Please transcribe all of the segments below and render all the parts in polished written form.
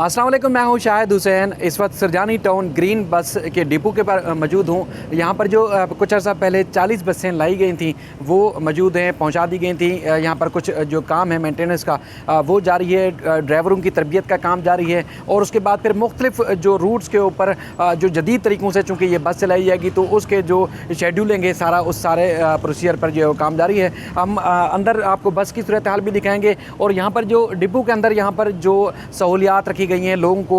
अस्सलाम वालेकुम, मैं हूं शाहिद हुसैन। इस वक्त सरजानी टाउन ग्रीन बस के डिपो के पर मौजूद हूं। यहाँ पर जो कुछ अर्सा पहले 40 बसें लाई गई थी वो मौजूद हैं, पहुँचा दी गई थी। यहाँ पर कुछ जो काम है मेंटेनेंस का वो जारी है, ड्राइवरों की तरबियत का काम जारी है। और उसके बाद फिर मुख्तलिफ जो रूट्स के ऊपर जो जदीद तरीक़ों से चूँकि ये बस चलाई जाएगी तो उसके जो शेड्यूलिंग है सारा उस सारे प्रोसीजर पर जो है वो काम जारी है। हम अंदर आपको बस की सूरत हाल भी दिखाएँगे और यहाँ पर जो डिपो के अंदर यहाँ पर जो सहूलियात रखी गई हैं, लोगों को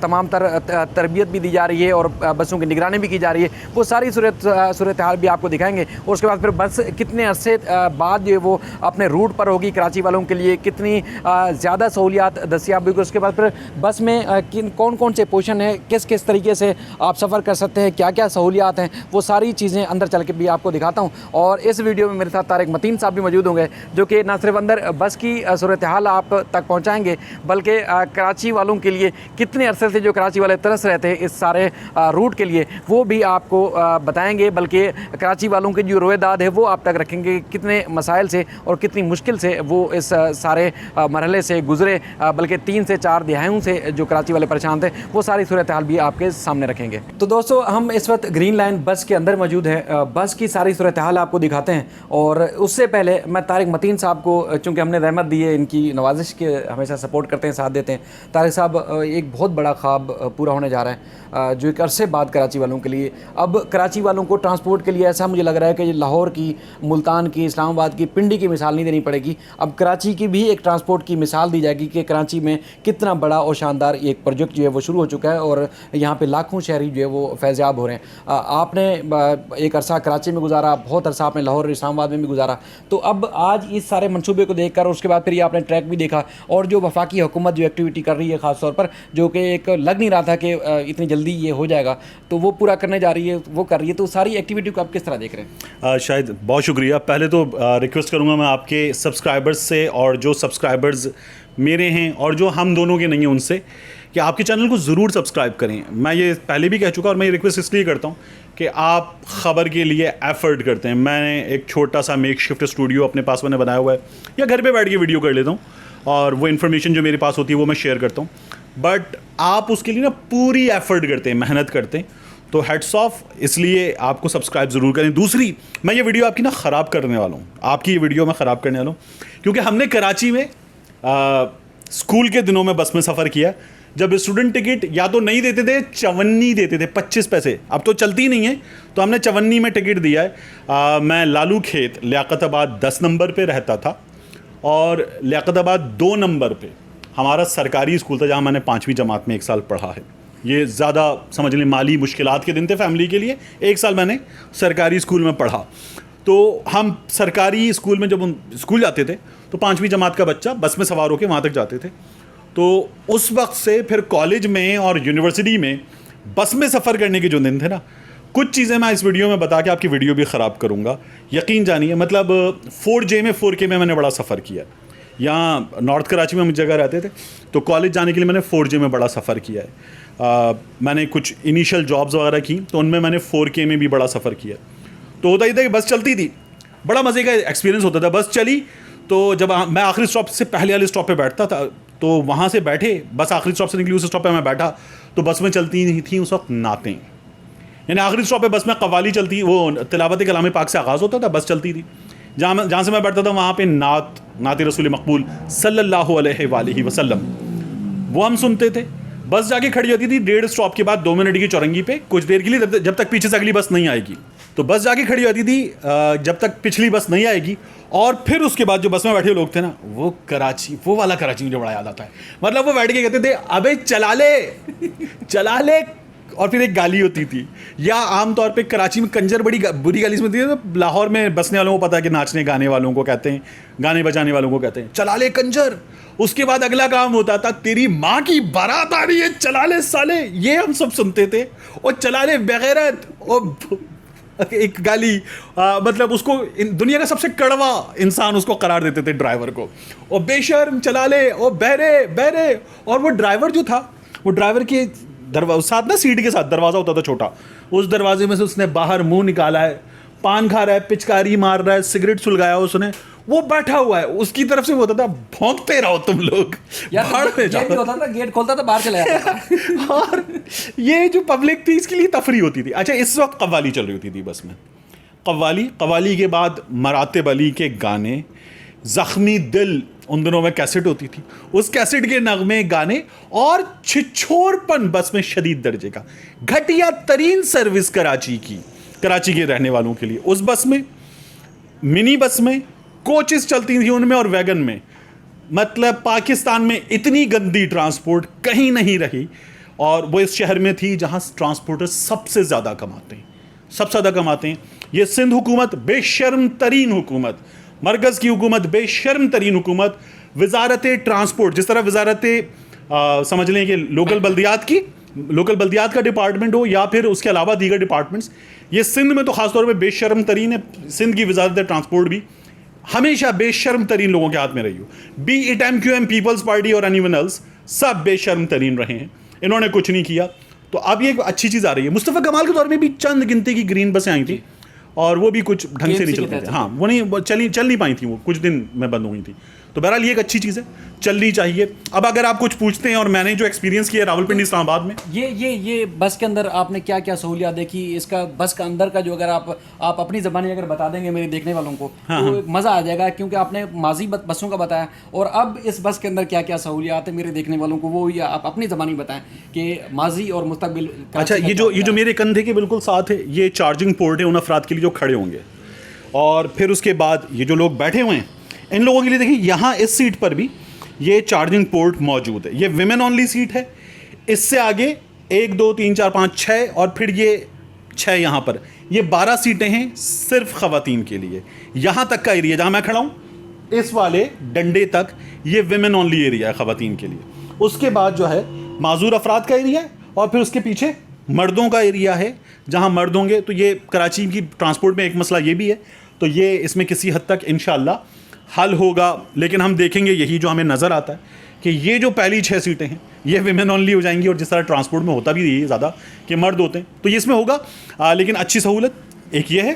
तमाम तरबियत भी दी जा रही है और बसों की निगरानी भी की जा रही है, वो सारी सूरत हाल भी आपको दिखाएंगे। और उसके बाद फिर बस कितने अरसे बाद जो है वो अपने रूट पर होगी, कराची वालों के लिए कितनी ज़्यादा सहूलियात दस्तियाब होगी। उसके बाद फिर बस में कौन कौन से पोर्शन है, किस किस तरीके से आप सफ़र कर सकते हैं, क्या क्या सहूलियात हैं, वो सारी चीज़ें अंदर चल के भी आपको दिखाता हूँ। और इस वीडियो में मेरे साथ तारिक मतीन साहब भी मौजूद होंगे जो कि न सिर्फ अंदर बस की सूरत हाल आप तक पहुँचाएँगे बल्कि कराची वालों के लिए कितने अरसे से जो कराची वाले तरस रहते हैं इस सारे रूट के लिए वो भी आपको बताएंगे। बल्कि कराची वालों की जो रोएदाद है वो आप तक रखेंगे, कितने मसाइल से और कितनी मुश्किल से वो इस सारे मरहले से गुजरे, बल्कि 3 से 4 दिहाइयों से जो कराची वाले परेशान थे वो सारी सूरत हाल भी आपके सामने रखेंगे। तो दोस्तों, हम इस वक्त ग्रीन लाइन बस के अंदर मौजूद है। बस की सारी सूरत हाल आपको दिखाते हैं। और उससे पहले मैं तारिक मतीन साहब को, चूँकि हमने रहमत दी है, इनकी नवाजिश के हमेशा सपोर्ट करते हैं, साथ देते हैं। तारिक साहब, एक बहुत बड़ा ख्वाब पूरा होने जा रहा है जो एक अरसे बाद कराची वालों के लिए। अब कराची वालों को ट्रांसपोर्ट के लिए ऐसा मुझे लग रहा है कि लाहौर की, मुल्तान की, इस्लामाबाद की, पिंडी की मिसाल नहीं देनी पड़ेगी। अब कराची की भी एक ट्रांसपोर्ट की मिसाल दी जाएगी कि कराची में कितना बड़ा और शानदार एक प्रोजेक्ट जो है वो शुरू हो चुका है और यहाँ पे लाखों शहरी जो है वो फैज़याब हो रहे हैं। आपने एक अरसा कराची में गुजारा, बहुत अरसा आपने लाहौर और इस्लामाबाद में भी गुजारा। तो अब आज इस सारे मनसूबे को देख कर और उसके बाद फिर ये आपने ट्रैक भी देखा और जो वफाकी हुकूमत जो एक्टिविटी कर रही है ख़ास तौर पर, जो कि एक लग नहीं रहा था कि इतनी जल्दी ये हो जाएगा, तो वो पूरा करने जा रही है, वो कर रही है। तो सारी एक्टिविटी को आप किस तरह देख रहे हैं? शायद बहुत शुक्रिया। पहले तो रिक्वेस्ट करूँगा मैं आपके सब्सक्राइबर्स से और जो सब्सक्राइबर्स मेरे हैं और जो हम दोनों के नहीं हैं उनसे, कि आपके चैनल को ज़रूर सब्सक्राइब करें। मैं ये पहले भी कह चुका और मैं ये रिक्वेस्ट इसलिए करता हूँ कि आप ख़बर के लिए एफ़र्ट करते हैं। मैंने एक छोटा सा मेकशिफ्ट स्टूडियो अपने पास मैंने बनाया हुआ है, या घर पे बैठ के वीडियो कर लेता हूँ और वो इन्फॉर्मेशन जो मेरे पास होती है वो मैं शेयर करता हूँ। बट आप उसके लिए ना पूरी एफ़र्ट करते हैं, मेहनत करते हैं, तो हेड्स ऑफ, इसलिए आपको सब्सक्राइब ज़रूर करें। दूसरी, मैं ये वीडियो आपकी ना ख़राब करने वाला हूँ, आपकी ये वीडियो मैं ख़राब करने वाला हूँ, क्योंकि हमने कराची में स्कूल के दिनों में बस में सफ़र किया जब स्टूडेंट टिकट या तो नहीं देते थे, चवन्नी देते थे, 25 पैसे। अब तो चलती नहीं है तो हमने चवन्नी में टिकट दिया है। मैं लालू खेत लियाकताबाद 10 नंबर पे रहता था और लियाकताबाद 2 नंबर पे हमारा सरकारी स्कूल था जहाँ मैंने 5वीं जमात में 1 साल पढ़ा है। ये ज़्यादा समझ लें माली मुश्किलात के दिन थे फैमिली के लिए। 1 साल मैंने सरकारी स्कूल में पढ़ा। तो हम सरकारी स्कूल में जब हम स्कूल जाते थे तो 5वीं जमात का बच्चा बस में सवार होकर वहाँ तक जाते थे। तो उस वक्त से फिर कॉलेज में और यूनिवर्सिटी में बस में सफ़र करने के जो दिन थे ना, कुछ चीज़ें मैं इस वीडियो में बता के आपकी वीडियो भी ख़राब करूँगा, यकीन जानिए। मतलब 4J में 4K में मैंने बड़ा सफ़र किया। यहाँ नॉर्थ कराची में हम जगह रहते थे तो कॉलेज जाने के लिए मैंने 4J में बड़ा सफ़र किया है। मैंने कुछ इनिशियल जॉब्स वगैरह की तो उनमें मैंने 4K में भी बड़ा सफ़र किया। तो होता ही था कि बस चलती थी, बड़ा मज़े का एक्सपीरियंस होता था। बस चली तो जब मैं आखिरी स्टॉप से पहले वाले स्टॉप पे बैठता था तो वहाँ से बैठे, बस आखिरी स्टॉप से निकली उस स्टॉप पे मैं बैठा तो बस में चलती नहीं थी उस वक्त नातें, यानी आखिरी स्टॉप पे बस में कव्वाली चलती, वो तिलावत कलाम पाक से आगाज़ होता था, बस चलती थी। जहाँ से मैं बैठता था वहाँ पे नात रसूल मकबूल सल्लल्लाहु अलैहि वसल्लम वो हम सुनते थे। बस जाके खड़ी होती थी 1.5 स्टॉप के बाद 2 मिनट की चौरंगी पे कुछ देर के लिए, जब तक पीछे से अगली बस नहीं आएगी। तो बस जाके खड़ी होती थी जब तक पिछली बस नहीं आएगी। और फिर उसके बाद जो बस में बैठे लोग थे ना, वो कराची, वो वाला कराची मुझे बड़ा याद आता है। मतलब वो बैठ के कहते थे अबे चला ले चला ले, और फिर एक गाली होती थी। या आमतौर पे कराची में कंजर बड़ी बुरी गाली सुनती है, तो लाहौर में बसने वालों को पता है कि नाचने गाने वालों को कहते हैं, गाने बजाने वालों को कहते हैं चला ले कंजर। उसके बाद अगला काम होता था तेरी माँ की बारात आ रही है, चला ले साले, ये हम सब सुनते थे। और चला ले बेगैरत, और एक गाली, मतलब उसको दुनिया का सबसे कड़वा इंसान उसको करार देते थे ड्राइवर को। और बेशर्म, चला ले, और बहरे बहरे। और वो ड्राइवर जो था, वो ड्राइवर के दरवाजे साथ ना, सीट के साथ दरवाज़ा होता था छोटा, उस दरवाजे में से उसने बाहर मुंह निकाला है, पान खा रहा है, पिचकारी मार रहा है, सिगरेट सुलगाया उसने, वो बैठा हुआ है, उसकी तरफ से वो होता था भौंकते रहो तुम लोग, बाहर में ये भी जाओ। होता था, गेट खोलता था बाहर चले जाता था। और ये जो पब्लिक थी इसके लिए तफरी होती थी। अच्छा, इस वक्त कव्वाली चल रही होती थी बस में, कव्वाली के बाद मरातिब अली के गाने, जख्मी दिल उन दिनों में कैसेट होती थी, उस कैसेट के नगमे गाने, और छिछोरपन बस में शदीद दर्जे का, घटिया तरीन सर्विस कराची के रहने वालों के लिए। उस बस में, मिनी बस में, कोचेस चलती थी उनमें और वैगन में। मतलब पाकिस्तान में इतनी गंदी ट्रांसपोर्ट कहीं नहीं रही, और वो इस शहर में थी जहां ट्रांसपोर्टर सबसे ज़्यादा कमाते हैं। ये सिंध हुकूमत बेशर्म तरीन हुकूमत, मरकज़ की हुकूमत बेशर्म तरीन हुकूमत, वजारत ट्रांसपोर्ट, जिस तरह वजारत समझ लें कि लोकल बल्दियात का डिपार्टमेंट हो या फिर उसके अलावा दीगर डिपार्टमेंट्स, ये सिंध में तो ख़ासतौर पर बेशर्म तरीन है। सिंध की वजारत ट्रांसपोर्ट भी हमेशा बेशर्म तरीन लोगों के हाथ में रही हो, be it MQM Peoples Party और एनीवन एल्स, सब बेशर्म तरीन रहे हैं, इन्होंने कुछ नहीं किया। तो अब ये एक अच्छी चीज़ आ रही है। मुस्तफ़ा कमाल के दौर में भी चंद गिनती की ग्रीन बसें आई थी, और वो भी कुछ ढंग से नहीं चल रही थी। हाँ, वो नहीं चल नहीं पाई थी, वो कुछ दिन में बंद हो गई थी। तो बहरहाल ये एक अच्छी चीज़ है, चलनी चाहिए। अब अगर आप कुछ पूछते हैं, और मैंने जो एक्सपीरियंस किया रावलपिंडी इस्लामाबाद में, ये बस के अंदर आपने क्या क्या सहूलियात देखी, इसका बस का अंदर का जो, अगर आप अपनी ज़बानी अगर बता देंगे मेरे देखने वालों को, तो मज़ा आ जाएगा, क्योंकि आपने माजी बसों का बताया, और अब इस बस के अंदर क्या क्या सहूलियात है मेरे देखने वालों को, वो आप अपनी ज़बानी बताएं कि माजी और मुस्तकबिल। अच्छा, ये जो मेरे कंधे के बिल्कुल साथ है, ये चार्जिंग पोर्ट है उन अफराद के लिए जो खड़े होंगे, और फिर उसके बाद ये जो लोग बैठे हुए हैं, इन लोगों के लिए देखिए, यहाँ इस सीट पर भी ये चार्जिंग पोर्ट मौजूद है। ये विमेन ओनली सीट है। इससे आगे 1 2 3 4 5 6, और फिर ये 6 यहाँ पर, ये 12 सीटें हैं सिर्फ ख़वातीन के लिए। यहाँ तक का एरिया जहाँ मैं खड़ा हूँ, इस वाले डंडे तक, ये विमेन ओनली एरिया है ख़वातीन के लिए। उसके बाद जो है माजूर अफराद का एरिया है, और फिर उसके पीछे मर्दों का एरिया है जहाँ मर्द होंगे। तो ये कराची की ट्रांसपोर्ट में एक मसला ये भी है, तो ये इसमें किसी हद तक इंशाअल्लाह हल होगा। लेकिन हम देखेंगे, यही जो हमें नज़र आता है कि ये जो पहली 6 सीटें हैं ये विमेन ओनली हो जाएंगी, और जिस तरह ट्रांसपोर्ट में होता भी यही ज़्यादा कि मर्द होते हैं, तो ये इसमें होगा। लेकिन अच्छी सहूलत एक ये है।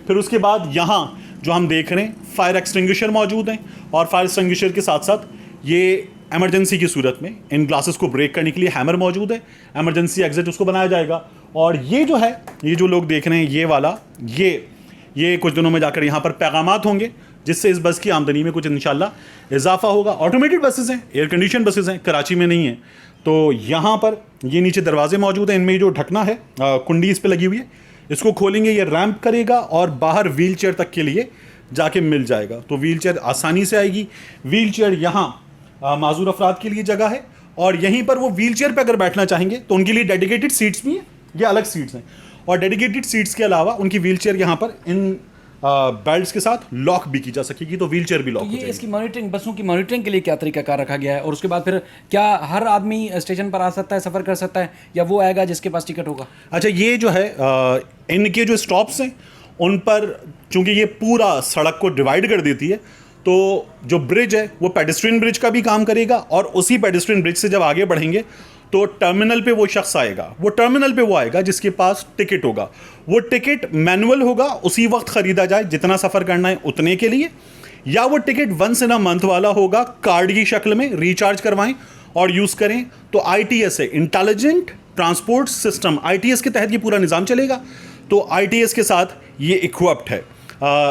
फिर उसके बाद यहाँ जो हम देख रहे हैं, फायर एक्सटिंग्विशर मौजूद हैं, और फायर एक्सटिंग्विशर के साथ साथ ये एमरजेंसी की सूरत में इन ग्लासेस को ब्रेक करने के लिए हैमर मौजूद है, एमरजेंसी एग्जिट उसको बनाया जाएगा। और ये जो है, ये जो लोग देख रहे हैं, ये वाला, ये कुछ दिनों में जाकर यहाँ पर पैगामात होंगे, जिससे इस बस की आमदनी में कुछ इंशाल्लाह इजाफा होगा। ऑटोमेटेड बसेस हैं, एयर कंडीशन बसेस हैं, कराची में नहीं है। तो यहाँ पर ये नीचे दरवाजे मौजूद हैं, इनमें जो ढकना है, कुंडी इस पर लगी हुई है, इसको खोलेंगे, ये रैंप करेगा, और बाहर व्हील चेयर तक के लिए जाके मिल जाएगा। तो व्हील चेयर आसानी से आएगी। व्हील चेयर यहाँ माजूर अफराद के लिए जगह है, और यहीं पर वो व्हील चेयर पर अगर बैठना चाहेंगे तो उनके लिए डेडिकेटेड सीट्स भी हैं, ये अलग सीट्स हैं। और डेडिकेटेड सीट्स के अलावा उनकी व्हील चेयर यहाँ पर इन बेल्ट्स के साथ लॉक भी की जा सकेगी, तो व्हील चेयर भी लॉक हो जाएगी। इसकी मॉनिटरिंग, बसों की मॉनिटरिंग के लिए क्या तरीका कार रखा गया है, और उसके बाद फिर क्या हर आदमी स्टेशन पर आ सकता है, सफ़र कर सकता है, या वो आएगा जिसके पास टिकट होगा? अच्छा, ये जो है इनके जो स्टॉप्स हैं उन पर, चूंकि ये पूरा सड़क को डिवाइड कर देती है, तो जो ब्रिज है वो पेडेस्ट्रियन ब्रिज का भी काम करेगा, और उसी पेडेस्ट्रियन ब्रिज से जब आगे बढ़ेंगे तो टर्मिनल पे वो शख्स आएगा, वो टर्मिनल पे वो आएगा जिसके पास टिकट होगा। वो टिकट मैनुअल होगा, उसी वक्त ख़रीदा जाए जितना सफ़र करना है उतने के लिए, या वो ticket once in a month वाला होगा, कार्ड की शक्ल में रिचार्ज करवाएं और यूज़ करें। तो ITS है, इंटेलिजेंट ट्रांसपोर्ट सिस्टम, ITS के तहत ये पूरा निज़ाम चलेगा। तो ITS के साथ ये इक्विप्ड है।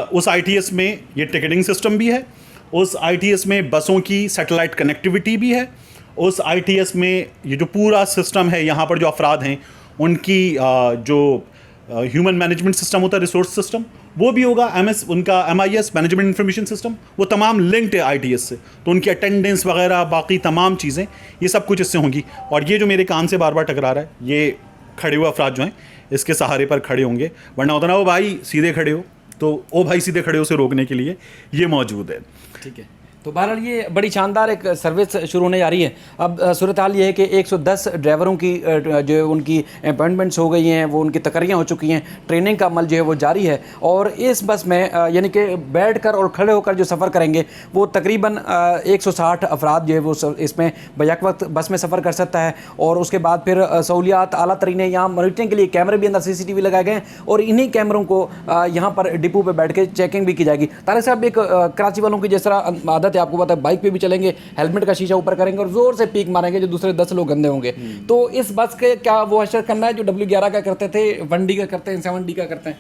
उस ITS में ये टिकटिंग सिस्टम भी है, उस ITS में बसों की सैटेलाइट कनेक्टिविटी भी है, उस ITS में ये जो पूरा सिस्टम है, यहाँ पर जो अफराद हैं उनकी जो ह्यूमन मैनेजमेंट सिस्टम होता है, रिसोर्स सिस्टम, वो भी होगा। उनका MIS मैनेजमेंट इंफॉर्मेशन सिस्टम, वो तमाम लिंक्ड है ITS से, तो उनकी अटेंडेंस वगैरह बाकी तमाम चीज़ें, ये सब कुछ इससे होंगी। और ये जो मेरे कान से बार बार टकरा रहा है, ये खड़े हुए अफराद जो हैं इसके सहारे पर खड़े होंगे, वरना होता ना, वो भाई सीधे खड़े हो, तो ओ भाई सीधे खड़े हो से रोकने के लिए ये मौजूद है। ठीक है, तो बहरहाल ये बड़ी शानदार एक सर्विस शुरू होने जा रही है। अब सूरत हाल ये है कि 110 ड्राइवरों की जो उनकी अपॉइंटमेंट्स हो गई हैं, वो उनकी तकरियाँ हो चुकी हैं, ट्रेनिंग का अमल जो है वो जारी है। और इस बस में यानी कि बैठ कर और खड़े होकर जो सफ़र करेंगे वो तकरीबन 160 अफराद जो है वो इसमें बैक वक्त बस में सफ़र कर सकता है। और उसके बाद फिर सहूलियात आला तरीन है। यहाँ मॉनिटरिंग के लिए कैमरे भी अंदर CCTV लगाए गए हैं और इन्हीं कैमरों को यहाँ पर डिपो पर बैठ के चेकिंग भी की जाएगी। तारिक साहब, एक कराची वालों की जिस तरह आदत है, आपको पता है, बाइक पे भी चलेंगे, हेलमेट का शीशा ऊपर करेंगे और जोर से पीक मारेंगे जो दूसरे 10 लोग गंदे होंगे। तो इस बस के क्या वो असर करना है जो W11 का करते थे, 1D का करते हैं, 7D का करते हैं?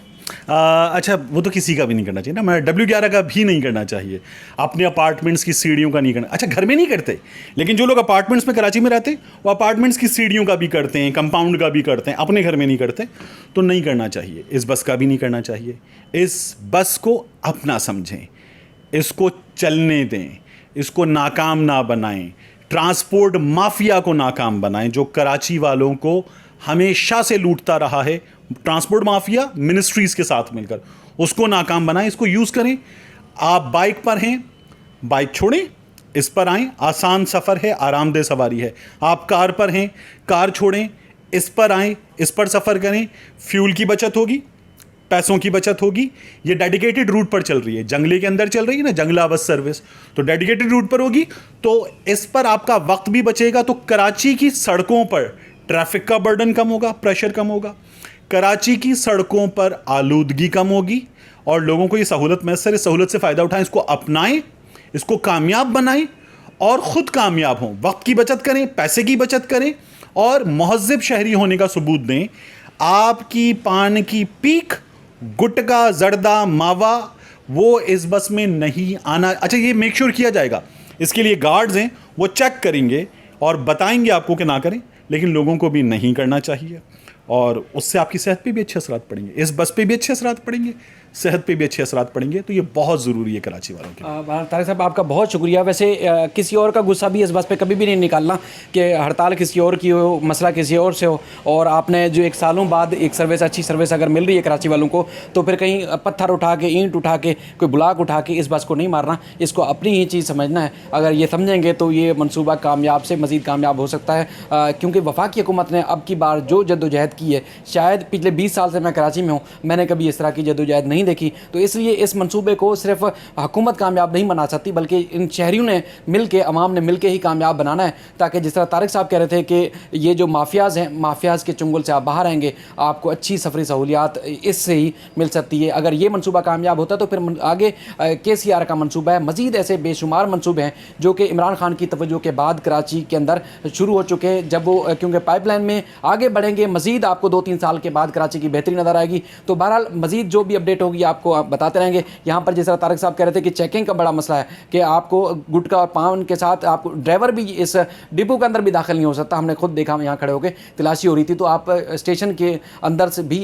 अच्छा, वो तो किसी का भी नहीं करना चाहिए ना। मैं W11 का भी नहीं करना चाहिए, अपने अपार्टमेंट्स की सीढ़ियों का नहीं करना। अच्छा, घर में नहीं करते, लेकिन जो लोग अपार्टमेंट्स में कराची में रहते हैं वो अपार्टमेंट्स की सीढ़ियों का भी करते हैं, कंपाउंड का भी करते हैं, अपने घर में नहीं करते, तो नहीं करना चाहिए। इस बस का भी नहीं करना चाहिए। इस बस को अपना समझें, इसको चलने दें, इसको नाकाम ना बनाएं, ट्रांसपोर्ट माफिया को नाकाम बनाएं जो कराची वालों को हमेशा से लूटता रहा है। ट्रांसपोर्ट माफिया मिनिस्ट्रीज के साथ मिलकर उसको नाकाम बनाएं, इसको यूज़ करें। आप बाइक पर हैं, बाइक छोड़ें, इस पर आएँ, आसान सफ़र है, आरामदेह सवारी है। आप कार पर हैं, कार छोड़ें, इस पर आएँ, इस पर सफ़र करें। फ्यूल की बचत होगी, पैसों की बचत होगी। ये डेडिकेटेड रूट पर चल रही है, जंगले के अंदर चल रही है ना जंगला बस सर्विस, तो डेडिकेटेड रूट पर होगी, तो इस पर आपका वक्त भी बचेगा। तो कराची की सड़कों पर ट्रैफिक का बर्डन कम होगा, प्रेशर कम होगा, कराची की सड़कों पर आलूदगी कम होगी और लोगों को ये सहूलत मैसर, इस सहूलत से फ़ायदा उठाएं, इसको अपनाएं, इसको कामयाब बनाएं और ख़ुद कामयाब हों। वक्त की बचत करें, पैसे की बचत करें और महज़्ज़ब शहरी होने का सबूत दें। आपकी पान की पीक, गुटका, जर्दा, मावा, वो इस बस में नहीं आना। अच्छा, ये मेक श्योर किया जाएगा, इसके लिए गार्ड्स हैं, वो चेक करेंगे और बताएंगे आपको कि ना करें, लेकिन लोगों को भी नहीं करना चाहिए और उससे आपकी सेहत पे भी अच्छे असरात पड़ेंगे, इस बस पे भी अच्छे असरात पड़ेंगे, सेहत पे भी अच्छे असरात पड़ेंगे। तो ये बहुत ज़रूरी है कराची वालों के लिए। तारिक साहब, आपका बहुत शुक्रिया। वैसे किसी और का गुस्सा भी इस बस पे कभी भी नहीं निकालना कि हड़ताल किसी और की हो, मसला किसी और से हो, और आपने जो एक सालों बाद एक सर्विस, अच्छी सर्विस अगर मिल रही है कराची वालों को, तो फिर कहीं पत्थर उठा के, ईंट उठा के, कोई ब्लॉक उठा के इस बस को नहीं मारना, इसको अपनी ही चीज़ समझना है। अगर ये समझेंगे तो ये मनसूबा कामयाब से मज़ीद कामयाब हो सकता है, क्योंकि वफाकी हुकूमत ने अब की बार जो जद्दोजहद की है, शायद पिछले 20 साल से मैं कराची में हूँ, मैंने कभी इस तरह की जद्दोजहद नहीं देखी। तो इसलिए इस मंसूबे को सिर्फ हुकूमत कामयाब नहीं बना सकती, बल्कि इन शहरियों ने मिल के, अवाम ने मिल के ही कामयाब बनाना है, ताकि जिस तरह तारिक साहब कह रहे थे कि ये जो माफियाज़ हैं, माफियाज़ के चुंगल से आप बाहर आएंगे, आपको अच्छी सफरी सहूलियात इससे ही मिल सकती है। अगर ये मंसूबा कामयाब होता तो फिर आगे KCR का मंसूबा है, मज़ीद ऐसे बेशुमार मंसूबे हैं जो कि इमरान खान की तवज्जो के बाद कराची के अंदर शुरू हो चुके हैं। जब वो क्योंकि पाइपलाइन में आगे बढ़ेंगे, मज़ीद आपको 2-3 साल के बाद कराची की बेहतरी नज़र आएगी। तो बहरहाल मज़ीद जो भी अपडेट होगी आपको बताते रहेंगे। यहाँ पर जिस तरह तारिक साहब कह रहे थे कि चेकिंग का बड़ा मसला है कि आपको गुटखा और पान के साथ आपको ड्राइवर भी इस डिपो के अंदर भी दाखिल नहीं हो सकता। हमने खुद देखा, यहाँ खड़े होकर तलाशी हो रही थी, तो आप स्टेशन के अंदर से भी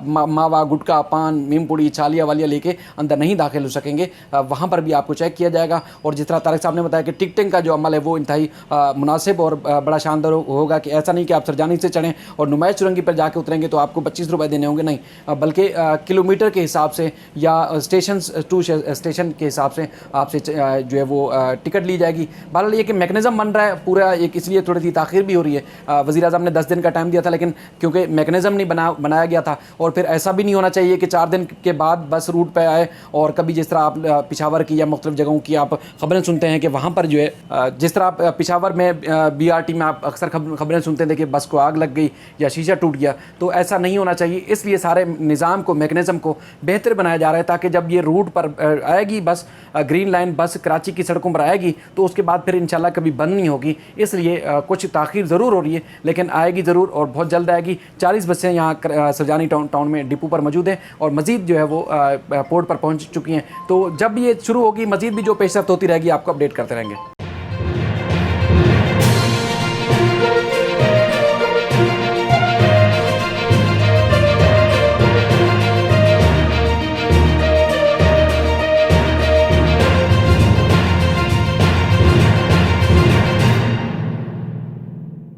मावा, गुटखा, पान, मीमपुड़ी, छालिया वालिया लेके अंदर नहीं दाखिल हो सकेंगे। वहाँ पर भी आपको चेक किया जाएगा। और जिस तरह तारिक साहब ने बताया कि टिकटिंग का जो अमल है वो इंतहाई मुनासिब और बड़ा शानदार होगा, कि ऐसा नहीं कि आप सरजानी से चढ़ें और नुमाइश चुरंगी पर जाके उतरेंगे तो आपको 25 रुपये देने होंगे, नहीं, बल्कि किलोमीटर के हिसाब से या स्टेशन टू स्टेशन के हिसाब से आपसे जो है वो टिकट ली जाएगी। बहरहाल ये कि मैकेनिज़्म बन रहा है पूरा एक, इसलिए थोड़ी सी ताख़ीर भी हो रही है। वज़ीर आज़म ने 10 दिन का टाइम दिया था, लेकिन क्योंकि मैकेनिज़्म नहीं बनाया गया था, और फिर ऐसा भी नहीं होना चाहिए कि 4 दिन के बाद बस रूट पर आए। और कभी जिस तरह आप पिशावर की या मुख्तलिफ़ जगहों की आप ख़बरें सुनते हैं कि वहाँ पर जो है, जिस तरह आप पिशावर में BRT में आप अक्सर खबरें सुनते थे कि बस को आग लग गई या शीशा टूट गया, तो ऐसा नहीं होना चाहिए। इसलिए सारे निज़ाम को, मैकेनिज़्म को बेहतर बनाया जा रहा है, ताकि जब ये रूट पर आएगी बस, ग्रीन लाइन बस कराची की सड़कों पर आएगी, तो उसके बाद फिर इंशाल्लाह कभी बंद नहीं होगी। इसलिए कुछ ताख़ीर ज़रूर हो रही है, लेकिन आएगी ज़रूर और बहुत जल्द आएगी। 40 बसें यहाँ सरजानी टाउन में डिपो पर मौजूद हैं और मज़ीद जो है वो पोर्ट पर पहुँच चुकी हैं। तो जब ये शुरू होगी, मज़ीद भी जो पेशरफ्त होती रहेगी आपको अपडेट करते रहेंगे।